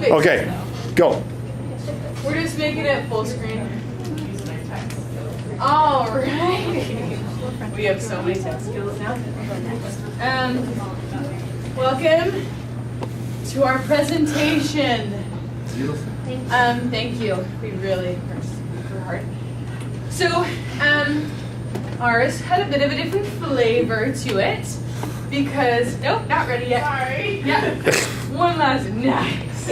fix it. Okay, go. We're just making it full screen. All right. We have so many tech skills now. Welcome to our presentation. Thank you. We really worked super hard. So, ours had a bit of a different flavor to it because, nope, not ready yet. Sorry. Yeah. One last, nice.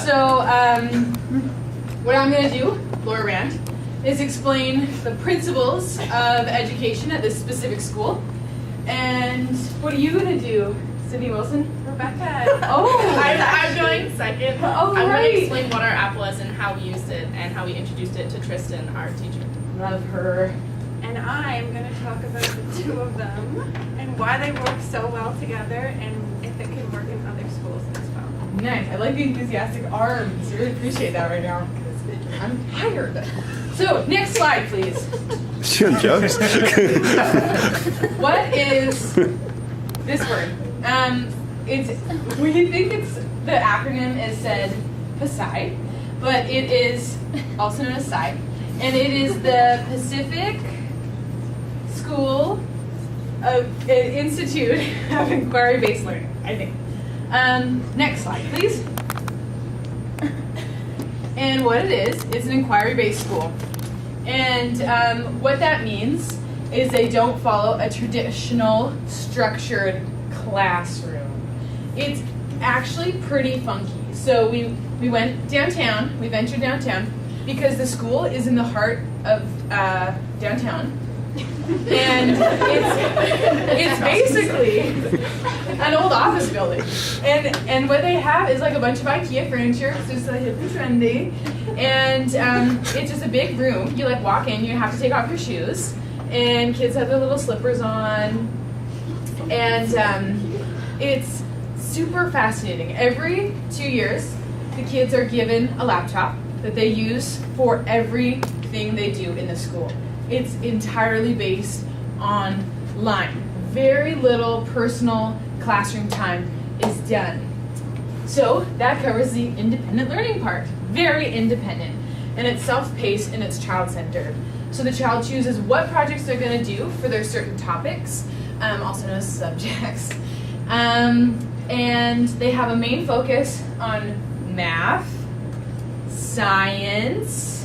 So, what I'm going to do, Laura Rand, is explain the principles of education at this specific school. And what are you going to do, Sydney Wilson? Rebecca. Oh, I'm going second. Oh, I'm right. going to explain what our app was and how we used it and how we introduced it to Tristan, our teacher. Love her. And I'm going to talk about the two of them and why they work so well together and if it can work in other schools as well. Nice. I like the enthusiastic arms. I really appreciate that right now because I'm tired. So, next slide, please. She on jokes? What is this word? We think the acronym is said PASI, but it is also known as PSI, and it is the Pacific School of Institute of Inquiry-Based Learning, I think. Next slide, please. And what it is, it's an inquiry-based school. And what that means is they don't follow a traditional structured classroom. It's actually pretty funky. So we went downtown, we ventured downtown, because the school is in the heart of downtown. And it's basically an old office building. And what they have is like a bunch of IKEA furniture, so it's like hippie trendy. And it's just a big room. You like walk in, you have to take off your shoes. And kids have their little slippers on. And it's super fascinating. Every 2 years, the kids are given a laptop that they use for everything they do in the school. It's entirely based online. Very little personal classroom time is done. So that covers the independent learning part. Very independent. And it's self-paced and it's child-centered. So the child chooses what projects they're going to do for their certain topics, also known as subjects. And they have a main focus on math, science,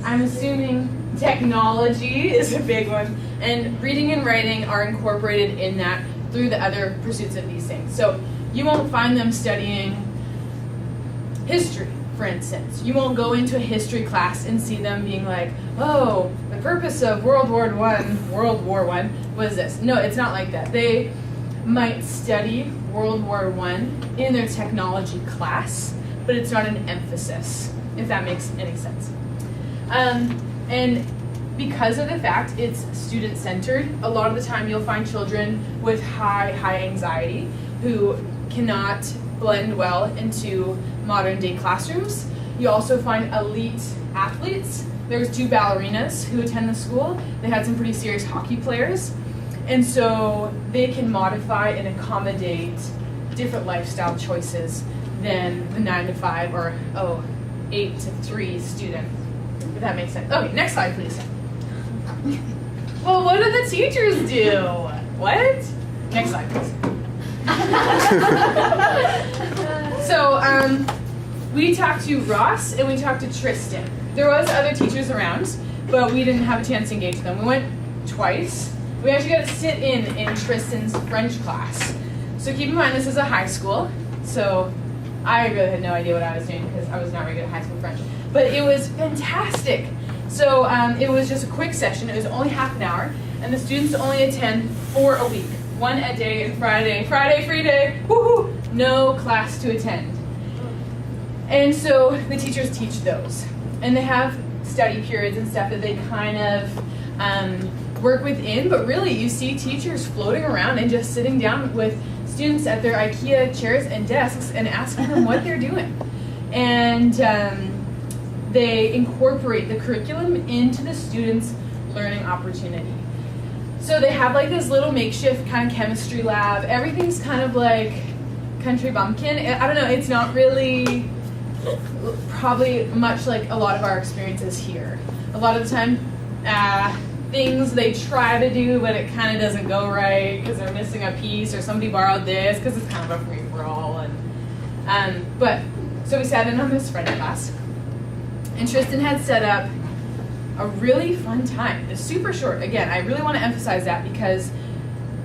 I'm assuming technology is a big one, and reading and writing are incorporated in that through the other pursuits of these things. So you won't find them studying history, for instance. You won't go into a history class and see them being like, oh, the purpose of World War I was this. No, it's not like that. They might study World War I in their technology class, but it's not an emphasis, if that makes any sense. And because of the fact it's student-centered, a lot of the time you'll find children with high anxiety who cannot blend well into modern-day classrooms. You also find elite athletes. There's 2 ballerinas who attend the school. They had some pretty serious hockey players. And so they can modify and accommodate different lifestyle choices than the 9 to 5 or 8 to 3 student. If that makes sense. Okay, next slide, please. Well, what do the teachers do? What? Next slide, please. So, we talked to Ross and we talked to Tristan. There was other teachers around, but we didn't have a chance to engage them. We went twice. We actually got to sit in Tristan's French class. So keep in mind this is a high school, so I really had no idea what I was doing because I was not very good at high school French. But it was fantastic. So it was just a quick session. It was only half an hour, and the students only attend 4 a week. 1 a day and Friday free day, woohoo! No class to attend. And so the teachers teach those. And they have study periods and stuff that they kind of work within, but really you see teachers floating around and just sitting down with students at their IKEA chairs and desks and asking them what they're doing. And they incorporate the curriculum into the students' learning opportunity. So they have like this little makeshift kind of chemistry lab. Everything's kind of like country bumpkin. I don't know, it's not really probably much like a lot of our experiences here. A lot of the time, things they try to do, but it kind of doesn't go right because they're missing a piece or somebody borrowed this because it's kind of a free-for-all. But so we sat in on this Friday class, and Tristan had set up a really fun time. It's super short. Again, I really want to emphasize that because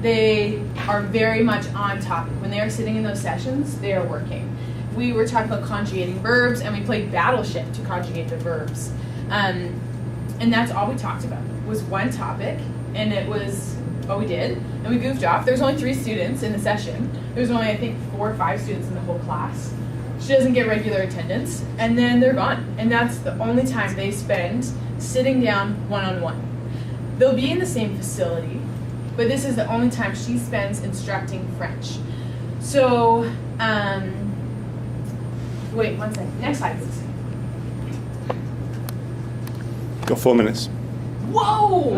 they are very much on topic. When they are sitting in those sessions, they are working. We were talking about conjugating verbs, and we played Battleship to conjugate the verbs. And that's all we talked about, was one topic, and it was what we did. And we goofed off. There was only 3 students in the session. There was only, I think, 4 or 5 students in the whole class. She doesn't get regular attendance, and then they're gone. And that's the only time they spend sitting down one-on-one. They'll be in the same facility, but this is the only time she spends instructing French. So, wait, one second. Next slide, please. Got 4 minutes. Whoa!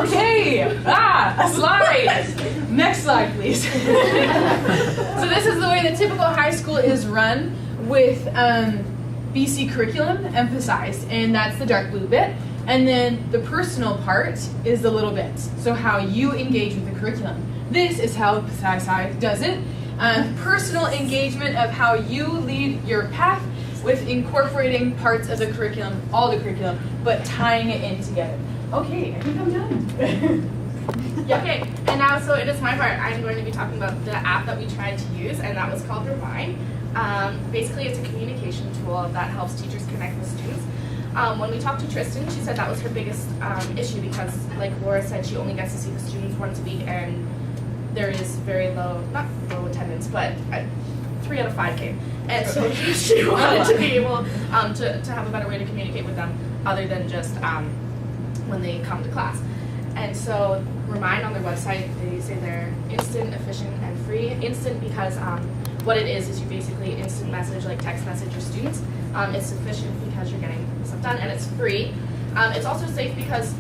Okay! A slide! Next slide, please. So this is the way the typical high school is run with BC curriculum emphasized, and that's the dark blue bit. And then the personal part is the little bits. So how you engage with the curriculum. This is how SciSci does it. Personal engagement of how you lead your path with incorporating parts of the curriculum, all the curriculum, but tying it in together. Okay, I think I'm done. Yeah. Okay, and now so it is my part. I'm going to be talking about the app that we tried to use, and that was called Remind. Basically, it's a communication tool that helps teachers connect with students. When we talked to Tristan, she said that was her biggest issue because, like Laura said, she only gets to see the students once a week, and there is very low, not low attendance, but 3 out of 5 came. And so she wanted to be able to have a better way to communicate with them other than just when they come to class. And so Remind on their website, they say they're instant, efficient, and free. Instant because what it is you basically instant message, like text message your students. It's efficient because you're getting stuff done, and it's free. It's also safe because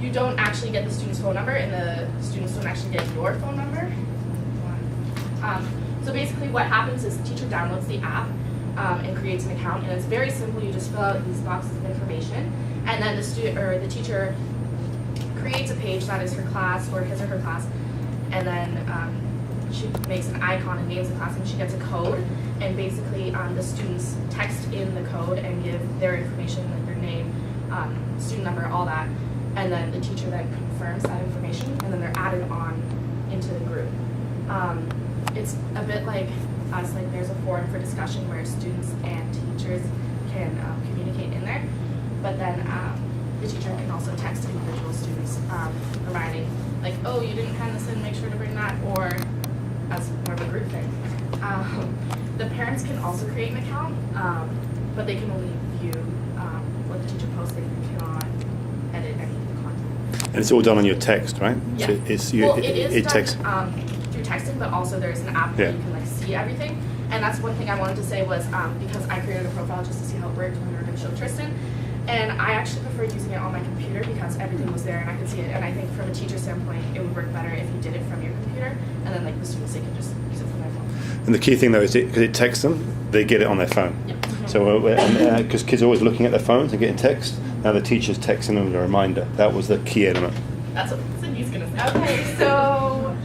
you don't actually get the student's phone number, and the students don't actually get your phone number. So basically what happens is the teacher downloads the app and creates an account, and it's very simple. You just fill out these boxes of information, and then the student or the teacher creates a page that is her class or his or her class, and then she makes an icon and names the class, and she gets a code, and basically the students text in the code and give their information, like their name, student number, all that, and then the teacher then confirms that information, and then they're added on into the group. It's a bit like us, like there's a forum for discussion where students and teachers can communicate in there, but then the teacher can also text individual students reminding, like, oh, you didn't hand this in, make sure to bring that, or as more of a group thing. The parents can also create an account, but they can only view what the teacher posts. They cannot edit any of the content. And it's all done on your text, right? Yeah. So it's Well, it is done text. through texting, but also there's an app where you can like see everything. And that's one thing I wanted to say was because I created a profile just to see how it worked when we were going to show Tristan. And I actually preferred using it on my computer because everything was there and I could see it. And I think from a teacher standpoint, it would work better if you did it from your computer, and then like the students, they could just use it from their phone. And the key thing though is because it texts them, they get it on their phone. Yep. So because kids are always looking at their phones and getting text, now the teacher's texting them with a reminder. That was the key element. That's what Sydney's going to say. Okay, so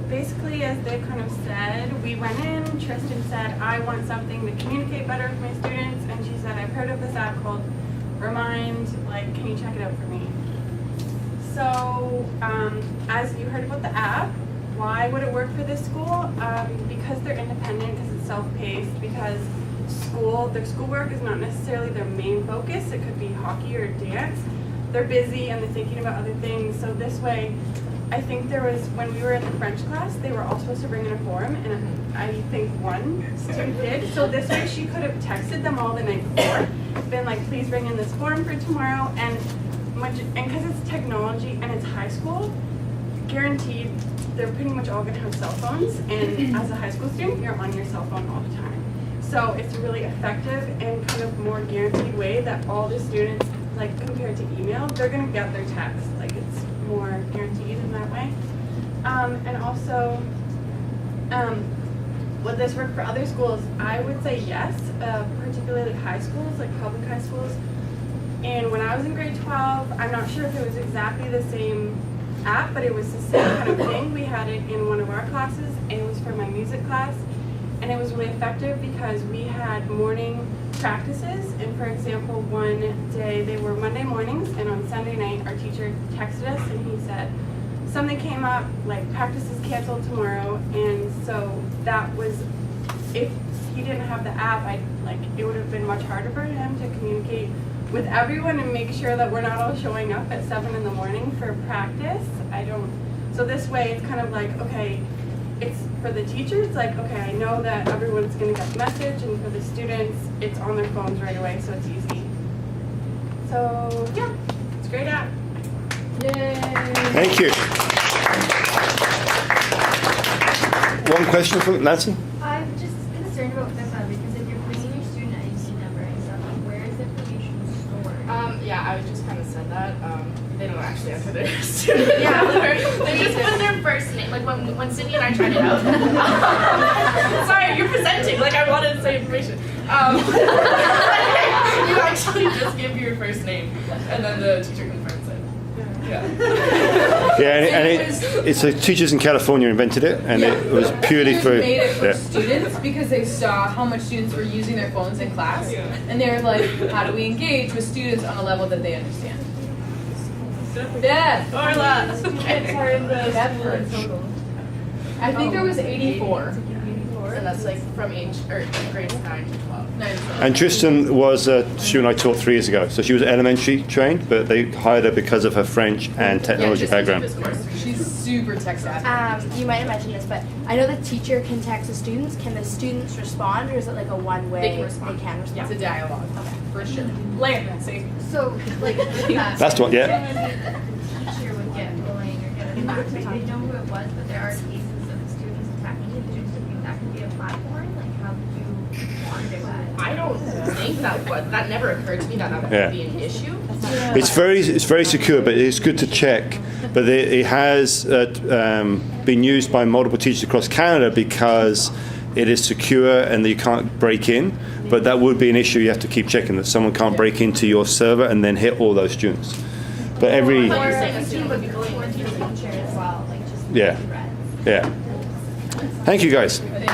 basically, as they kind of said, we went in, Tristan said, I want something to communicate better with my students, and she said, I've heard of this app called Remind, like, can you check it out for me? So, as you heard about the app, why would it work for this school? Because they're independent, because it's self-paced, because their schoolwork is not necessarily their main focus. It could be hockey or dance. They're busy and they're thinking about other things. So this way, I think there was, when we were in the French class, they were all supposed to bring in a form, and I think one student did. So this way she could have texted them all the night before, been like, please bring in this form for tomorrow, and because it's technology and it's high school, guaranteed they're pretty much all going to have cell phones, and as a high school student, you're on your cell phone all the time. So it's a really effective and kind of more guaranteed way that all the students, like compared to email, they're going to get their text. Like it's more guaranteed in that way. And also, would this work for other schools? I would say yes, particularly high schools, like public high schools. And when I was in grade 12, I'm not sure if it was exactly the same app, but it was the same kind of thing. We had it in one of our classes, and it was for my music class. And it was really effective because we had morning practices. And for example, one day they were Monday mornings, and on Sunday night, our teacher texted us and he said, something came up, like practice is canceled tomorrow. And so that was, if he didn't have the app, it would have been much harder for him to communicate with everyone and make sure that we're not all showing up at 7 in the morning for practice. So this way it's kind of like, okay, it's for the teachers, it's like, okay, I know that everyone's gonna get the message, and for the students, it's on their phones right away, so it's easy. So yeah, it's a great app. Yay! Thank you. One question from Nancy? I'm just concerned about this one because if you're putting your student ID number and stuff, where is the information stored? Yeah, I just kind of said that. They don't actually enter their student number. They just put their first name. Like when Sydney and I tried it out. Sorry, you're presenting. Like I wanted to say information. You actually just give your first name, and then the teacher confirms it. Yeah. Yeah, and it's the teachers in California invented it, and it was purely for. Made it for Yeah. students because they saw how much students were using their phones in class, and they were like, "How do we engage with students on a level that they understand?" Yeah, Or less. I think there was 84. And that's like from grades 9 to 12. And Tristan was a student I taught 3 years ago, so she was elementary trained, but they hired her because of her French and technology background. She's super tech savvy. You might have mentioned this, but I know the teacher can text the students. Can the students respond, or is it like a one-way? They can respond. They can respond. It's a dialogue, for sure. Land, see. So, like, That's what, yeah. the teacher would get bullying or get attacked. Like, they know who it was, but there are cases of students attacking the students. Do you think that could be a platform? Like, how would you monitor that? I don't think that never occurred to me that would Yeah. be an issue. It's very secure, but it's good to check. But it has been used by multiple teachers across Canada because it is secure and you can't break in. But that would be an issue. You have to keep checking that someone can't break into your server and then hit all those students. But every Or Or saying a a student would be towards bullying the a teacher. teacher as well, like just Yeah. threats. yeah. Thank you guys. I think